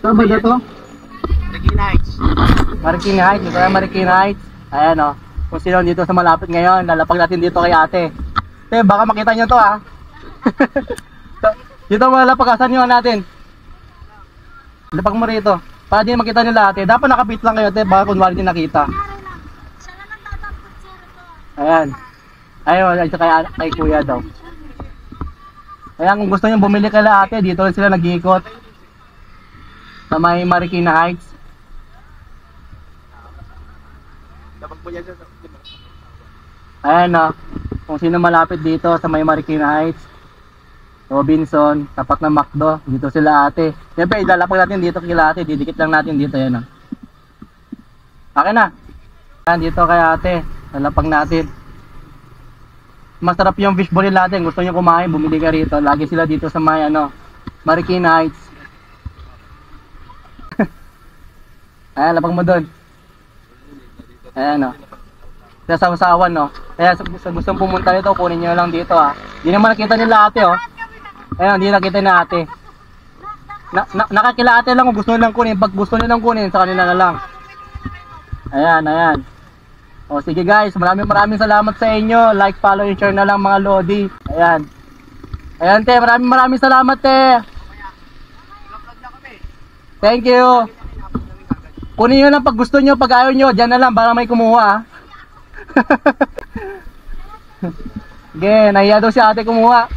Saan ba dito? Marikina Heights. Marikina Heights, dito tayo Marikina Heights. Ayan o. Kung sino dito sa malapit ngayon, lalapag natin dito kay ate. Te, baka makita nyo to ha. Dito malapagasan nyo natin. Lapag mo rito. Para din makita nila ate. Dapat nakapit lang kayo te, baka kunwari din nakita. Ayan. Ayun, ay kay kuya daw. Ayan, kung gusto nyo bumili kala ate, dito lang sila nag-iikot. Sa may Marikina Heights. Ayan o. Kung sino malapit dito sa may Marikina Heights, Robinson, tapat ng McDo, dito sila ate. Siyempre, ilalapag natin dito kila ate, didikit lang natin dito, yan o. Akin na. Ayan, dito kay ate, lalapag natin. Masarap yung fishball nila natin, gusto nyo kumain, bumili ka rito. Lagi sila dito sa may Marikina Heights. Ayan, lapag mo doon. Ayan o. Sa Sausawan no. Kaya sa gustong pumunta dito, kunin nyo lang dito ha. Hindi naman nakita nila ate oh. Ayan, hindi nakita na ate. Nakakila ate lang kung gusto nilang kunin. Pag gusto nilang kunin, sa kanila na lang. Ayan, ayan. O sige guys, maraming salamat sa inyo. Like, follow, and share na lang mga lodi. Ayan. Ayan te, maraming salamat te. Thank you. Kunin nyo lang pag gusto nyo, pag ayaw nyo, dyan na lang para may kumuha ha. Sige, nahiya daw si ate kumuha.